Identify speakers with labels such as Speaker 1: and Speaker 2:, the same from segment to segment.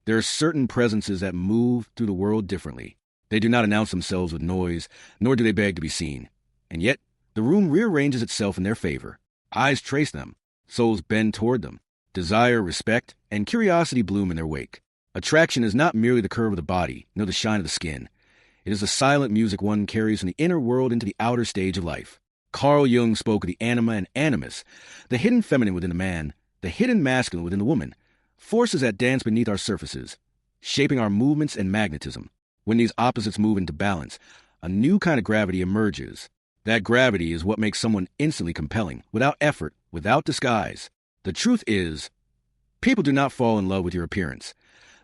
Speaker 1: There are certain presences that move through the world differently. They do not announce themselves with noise, nor do they beg to be seen. And yet, the room rearranges itself in their favor. Eyes trace them, souls bend toward them. Desire, respect, and curiosity bloom in their wake. Attraction is not merely the curve of the body, nor the shine of the skin. It is the silent music one carries from the inner world into the outer stage of life. Carl Jung spoke of the anima and animus, the hidden feminine within the man, the hidden masculine within the woman, forces that dance beneath our surfaces, shaping our movements and magnetism. When these opposites move into balance, a new kind of gravity emerges. That gravity is what makes someone instantly compelling, without effort, without disguise. The truth is, people do not fall in love with your appearance.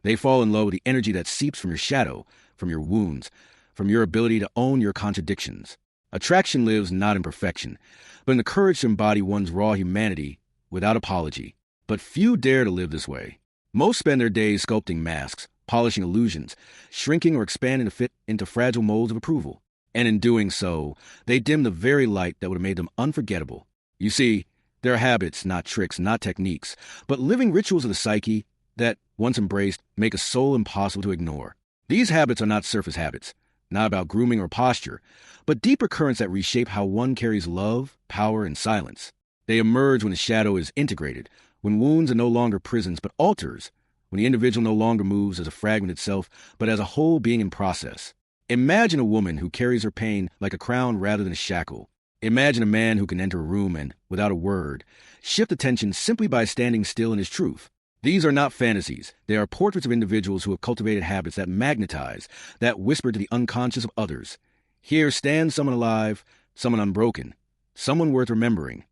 Speaker 1: They fall in love with the energy that seeps from your shadow, from your wounds, from your ability to own your contradictions. Attraction lives not in perfection, but in the courage to embody one's raw humanity without apology. But few dare to live this way. Most spend their days sculpting masks, polishing illusions, shrinking or expanding to fit into fragile molds of approval. And in doing so, they dim the very light that would have made them unforgettable. You see, there are habits, not tricks, not techniques, but living rituals of the psyche that, once embraced, make a soul impossible to ignore. These habits are not surface habits, not about grooming or posture, but deeper currents that reshape how one carries love, power, and silence. They emerge when the shadow is integrated, when wounds are no longer prisons but altars, when the individual no longer moves as a fragment itself, but as a whole being in process. Imagine a woman who carries her pain like a crown rather than a shackle. Imagine a man who can enter a room and, without a word, shift attention simply by standing still in his truth. These are not fantasies. They are portraits of individuals who have cultivated habits that magnetize, that whisper to the unconscious of others. Here stands someone alive, someone unbroken, someone worth remembering.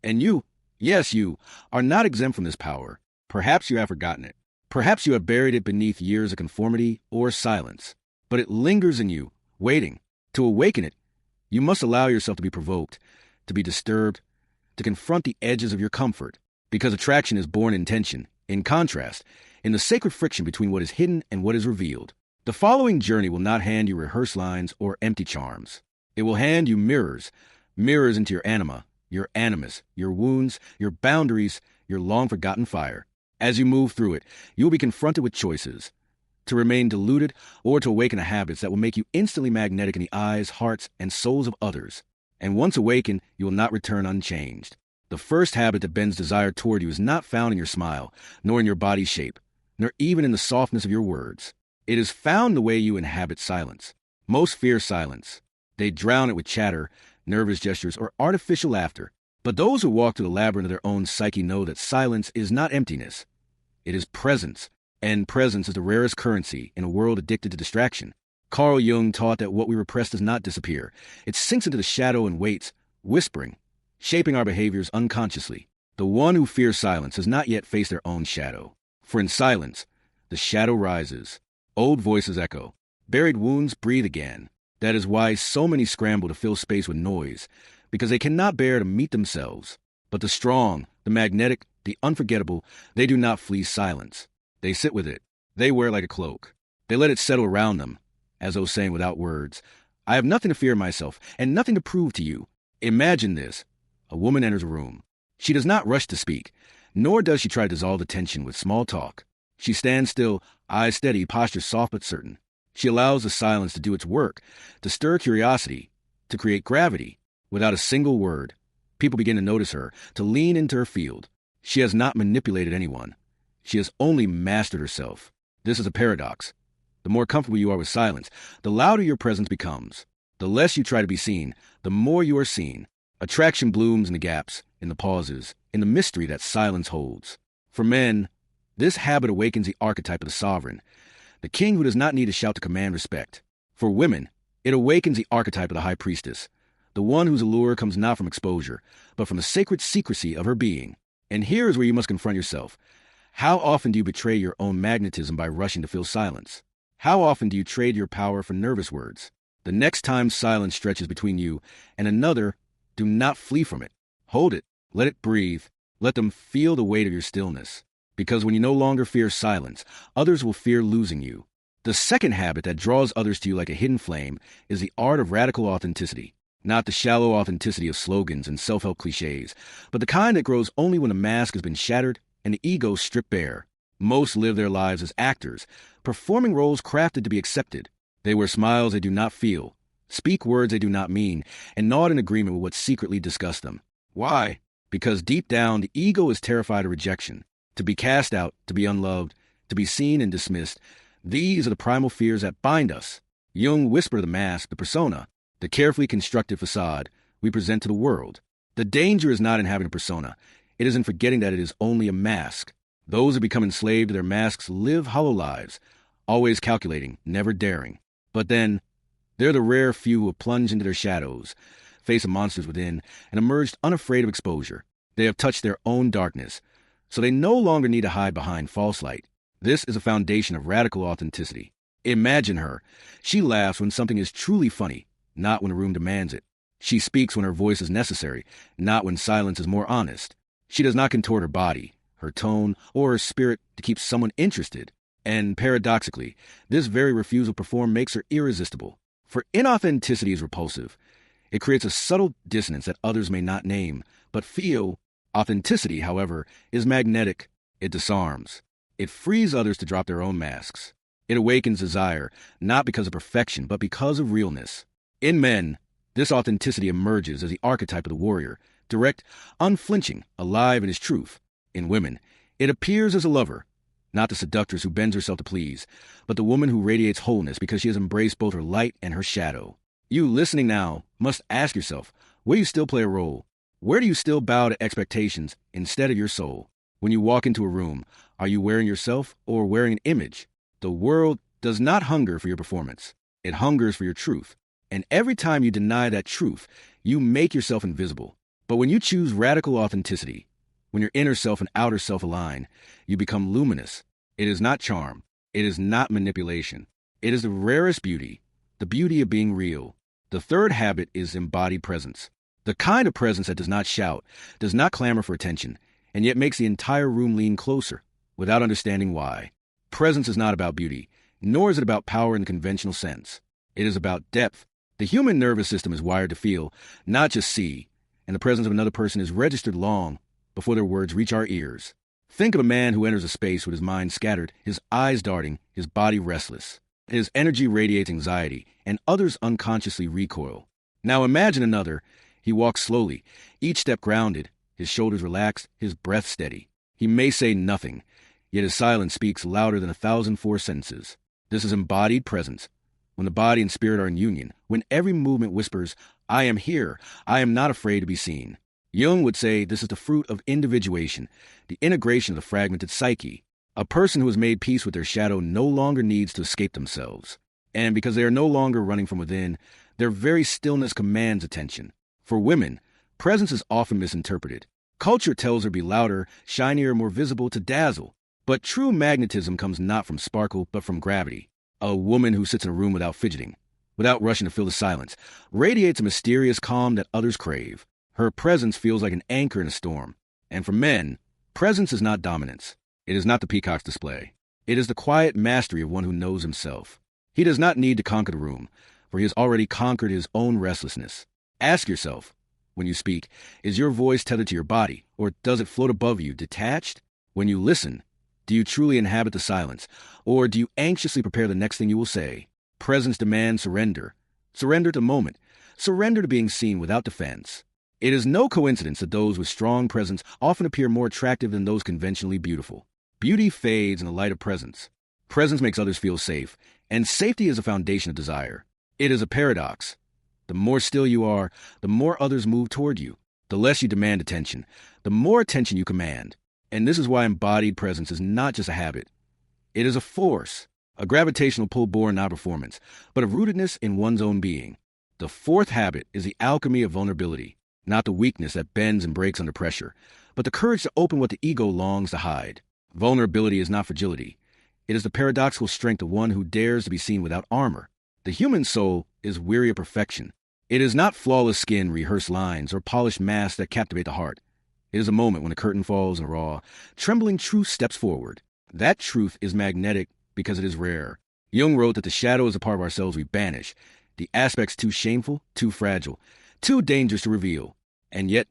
Speaker 1: And you, yes, you, are not exempt from this power. Perhaps you have forgotten it. Perhaps you have buried it beneath years of conformity or silence. But it lingers in you, waiting. To awaken it, you must allow yourself to be provoked, to be disturbed, to confront the edges of your comfort. Because attraction is born in tension, in contrast, in the sacred friction between what is hidden and what is revealed. The following journey will not hand you rehearsed lines or empty charms. It will hand you mirrors, mirrors into your anima, your animus, your wounds, your boundaries, your long-forgotten fire. As you move through it, you will be confronted with choices: to remain deluded or to awaken the habits that will make you instantly magnetic in the eyes, hearts, and souls of others. And once awakened, you will not return unchanged. The first habit that bends desire toward you is not found in your smile, nor in your body shape, nor even in the softness of your words. It is found in the way you inhabit silence. Most fear silence. They drown it with chatter, nervous gestures, or artificial laughter. But those who walk through the labyrinth of their own psyche know that silence is not emptiness. It is presence, and presence is the rarest currency in a world addicted to distraction. Carl Jung taught that what we repress does not disappear. It sinks into the shadow and waits, whispering, shaping our behaviors unconsciously. The one who fears silence has not yet faced their own shadow. For in silence, the shadow rises. Old voices echo. Buried wounds breathe again. That is why so many scramble to fill space with noise, because they cannot bear to meet themselves. But the strong, the magnetic, the unforgettable, they do not flee silence. They sit with it. They wear like a cloak. They let it settle around them, as though saying without words, I have nothing to fear myself, and nothing to prove to you. Imagine this. A woman enters a room. She does not rush to speak, nor does she try to dissolve the tension with small talk. She stands still, eyes steady, posture soft but certain. She allows the silence to do its work, to stir curiosity, to create gravity. Without a single word, people begin to notice her, to lean into her field. She has not manipulated anyone. She has only mastered herself. This is a paradox. The more comfortable you are with silence, the louder your presence becomes. The less you try to be seen, the more you are seen. Attraction blooms in the gaps, in the pauses, in the mystery that silence holds. For men, this habit awakens the archetype of the sovereign, the king who does not need to shout to command respect. For women, it awakens the archetype of the high priestess, the one whose allure comes not from exposure, but from the sacred secrecy of her being. And here is where you must confront yourself. How often do you betray your own magnetism by rushing to fill silence? How often do you trade your power for nervous words? The next time silence stretches between you and another, do not flee from it. Hold it. Let it breathe. Let them feel the weight of your stillness. Because when you no longer fear silence, others will fear losing you. The second habit that draws others to you like a hidden flame is the art of radical authenticity. Not the shallow authenticity of slogans and self-help cliches, but the kind that grows only when the mask has been shattered and the ego stripped bare. Most live their lives as actors, performing roles crafted to be accepted. They wear smiles they do not feel, speak words they do not mean, and nod in agreement with what secretly disgusts them. Why? Because deep down, the ego is terrified of rejection, to be cast out, to be unloved, to be seen and dismissed. These are the primal fears that bind us. Jung whispered the mask, the persona, the carefully constructed facade we present to the world. The danger is not in having a persona. It is in forgetting that it is only a mask. Those who become enslaved to their masks live hollow lives, always calculating, never daring. But then, they're the rare few who have plunged into their shadows, face the monsters within, and emerged unafraid of exposure. They have touched their own darkness, so they no longer need to hide behind false light. This is a foundation of radical authenticity. Imagine her. She laughs when something is truly funny, not when the room demands it. She speaks when her voice is necessary, not when silence is more honest. She does not contort her body, her tone, or her spirit to keep someone interested. And paradoxically, this very refusal to perform makes her irresistible. For inauthenticity is repulsive. It creates a subtle dissonance that others may not name, but feel. Authenticity, however, is magnetic. It disarms. It frees others to drop their own masks. It awakens desire, not because of perfection, but because of realness. In men, this authenticity emerges as the archetype of the warrior, direct, unflinching, alive in his truth. In women, it appears as a lover, not the seductress who bends herself to please, but the woman who radiates wholeness because she has embraced both her light and her shadow. You listening now must ask yourself, where do you still play a role? Where do you still bow to expectations instead of your soul? When you walk into a room, are you wearing yourself or wearing an image? The world does not hunger for your performance. It hungers for your truth. And every time you deny that truth, you make yourself invisible. But when you choose radical authenticity, when your inner self and outer self align, you become luminous. It is not charm. It is not manipulation. It is the rarest beauty, the beauty of being real. The third habit is embodied presence. The kind of presence that does not shout, does not clamor for attention, and yet makes the entire room lean closer, without understanding why. Presence is not about beauty, nor is it about power in the conventional sense. It is about depth. The human nervous system is wired to feel, not just see, and the presence of another person is registered long before their words reach our ears. Think of a man who enters a space with his mind scattered, his eyes darting, his body restless. His energy radiates anxiety, and others unconsciously recoil. Now imagine another. He walks slowly, each step grounded, his shoulders relaxed, his breath steady. He may say nothing, yet his silence speaks louder than 1,004 sentences. This is embodied presence. When the body and spirit are in union, when every movement whispers, I am here, I am not afraid to be seen. Jung would say this is the fruit of individuation, the integration of the fragmented psyche. A person who has made peace with their shadow no longer needs to escape themselves. And because they are no longer running from within, their very stillness commands attention. For women, presence is often misinterpreted. Culture tells her to be louder, shinier, more visible, to dazzle. But true magnetism comes not from sparkle, but from gravity. A woman who sits in a room without fidgeting, without rushing to fill the silence, radiates a mysterious calm that others crave. Her presence feels like an anchor in a storm. And for men, presence is not dominance. It is not the peacock's display. It is the quiet mastery of one who knows himself. He does not need to conquer the room, for he has already conquered his own restlessness. Ask yourself, when you speak, is your voice tethered to your body, or does it float above you, detached? When you listen, do you truly inhabit the silence, or do you anxiously prepare the next thing you will say? Presence demands surrender. Surrender to moment. Surrender to being seen without defense. It is no coincidence that those with strong presence often appear more attractive than those conventionally beautiful. Beauty fades in the light of presence. Presence makes others feel safe, and safety is the foundation of desire. It is a paradox. The more still you are, the more others move toward you. The less you demand attention, the more attention you command. And this is why embodied presence is not just a habit. It is a force, a gravitational pull born not performance, but a rootedness in one's own being. The fourth habit is the alchemy of vulnerability, not the weakness that bends and breaks under pressure, but the courage to open what the ego longs to hide. Vulnerability is not fragility. It is the paradoxical strength of one who dares to be seen without armor. The human soul is weary of perfection. It is not flawless skin, rehearsed lines, or polished masks that captivate the heart. It is a moment when the curtain falls and raw, trembling truth steps forward. That truth is magnetic because it is rare. Jung wrote that the shadow is a part of ourselves we banish, the aspects too shameful, too fragile, too dangerous to reveal. And yet,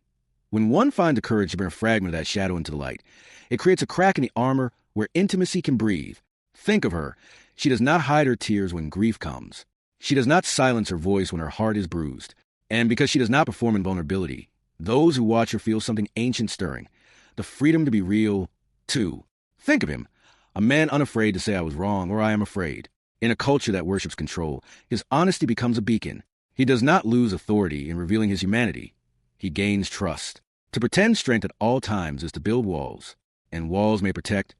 Speaker 1: when one finds the courage to bring a fragment of that shadow into the light, it creates a crack in the armor where intimacy can breathe. Think of her. She does not hide her tears when grief comes. She does not silence her voice when her heart is bruised. And because she does not perform in vulnerability, those who watch her feel something ancient stirring. The freedom to be real, too. Think of him. A man unafraid to say I was wrong or I am afraid. In a culture that worships control, his honesty becomes a beacon. He does not lose authority in revealing his humanity. He gains trust. To pretend strength at all times is to build walls, and walls may protect,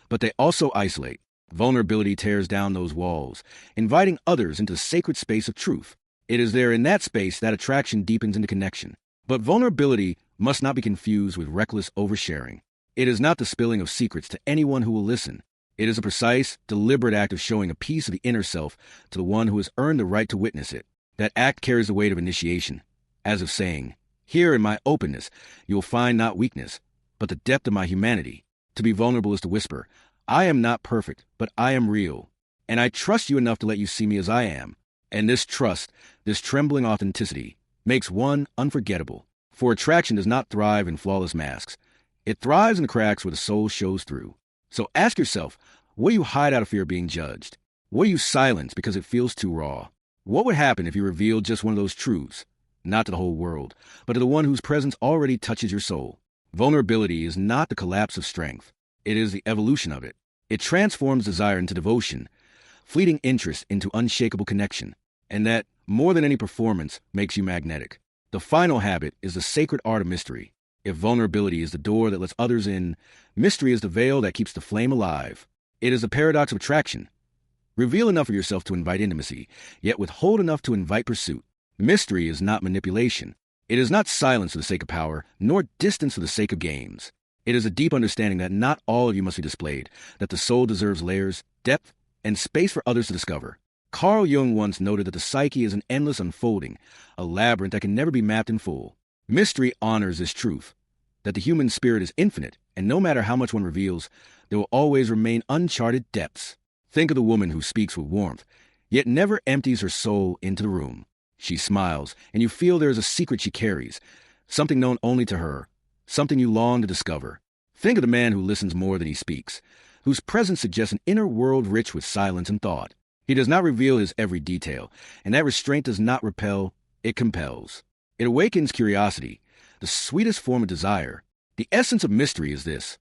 Speaker 1: but they also isolate. Vulnerability tears down those walls, inviting others into the sacred space of truth. It is there in that space that attraction deepens into connection. But vulnerability must not be confused with reckless oversharing. It is not the spilling of secrets to anyone who will listen. It is a precise, deliberate act of showing a piece of the inner self to the one who has earned the right to witness it. That act carries the weight of initiation, as of saying, "Here in my openness, you will find not weakness, but the depth of my humanity." To be vulnerable is to whisper, "I am not perfect, but I am real, and I trust you enough to let you see me as I am." And this trust, this trembling authenticity, makes one unforgettable. For attraction does not thrive in flawless masks. It thrives in the cracks where the soul shows through. So ask yourself, what do you hide out of fear of being judged? What do you silence because it feels too raw? What would happen if you revealed just one of those truths? Not to the whole world, but to the one whose presence already touches your soul. Vulnerability is not the collapse of strength. It is the evolution of it. It transforms desire into devotion, fleeting interest into unshakable connection, and that, more than any performance, makes you magnetic. The final habit is the sacred art of mystery. If vulnerability is the door that lets others in, mystery is the veil that keeps the flame alive. It is the paradox of attraction. Reveal enough of yourself to invite intimacy, yet withhold enough to invite pursuit. Mystery is not manipulation. It is not silence for the sake of power, nor distance for the sake of games. It is a deep understanding that not all of you must be displayed, that the soul deserves layers, depth, and space for others to discover. Carl Jung once noted that the psyche is an endless unfolding, a labyrinth that can never be mapped in full. Mystery honors this truth, that the human spirit is infinite, and no matter how much one reveals, there will always remain uncharted depths. Think of the woman who speaks with warmth, yet never empties her soul into the room. She smiles, and you feel there is a secret she carries, something known only to her, something you long to discover. Think of the man who listens more than he speaks, whose presence suggests an inner world rich with silence and thought. He does not reveal his every detail, and that restraint does not repel, it compels. It awakens curiosity, the sweetest form of desire. The essence of mystery is this.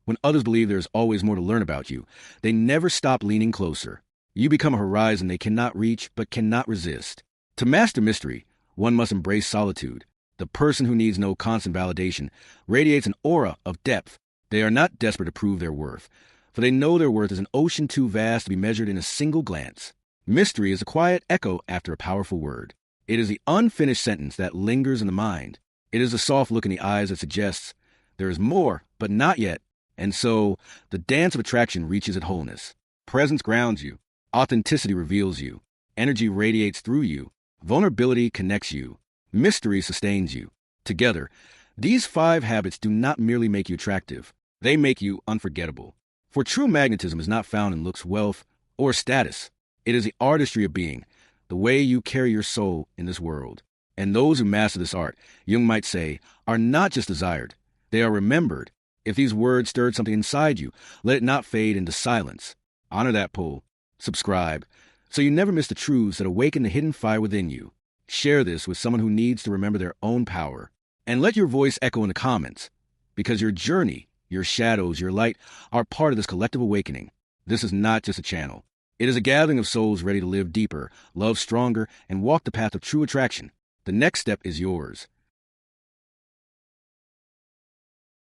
Speaker 1: When others believe there is always more to learn about you, they never stop leaning closer. You become a horizon they cannot reach but cannot resist. To master mystery, one must embrace solitude. The person who needs no constant validation radiates an aura of depth. They are not desperate to prove their worth, for they know their worth is an ocean too vast to be measured in a single glance. Mystery is a quiet echo after a powerful word. It is the unfinished sentence that lingers in the mind. It is the soft look in the eyes that suggests, there is more, but not yet. And so, the dance of attraction reaches its wholeness. Presence grounds you. Authenticity reveals you. Energy radiates through you. Vulnerability connects you. Mystery sustains you. Together, these 5 habits do not merely make you attractive. They make you unforgettable. For true magnetism is not found in looks, wealth, or status. It is the artistry of being, the way you carry your soul in this world. And those who master this art, Jung might say, are not just desired. They are remembered. If these words stirred something inside you, let it not fade into silence. Honor that pull. Subscribe, so you never miss the truths that awaken the hidden fire within you. Share this with someone who needs to remember their own power. And let your voice echo in the comments, because your journey, your shadows, your light are part of this collective awakening. This is not just a channel. It is a gathering of souls ready to live deeper, love stronger, and walk the path of true attraction. The next step is yours.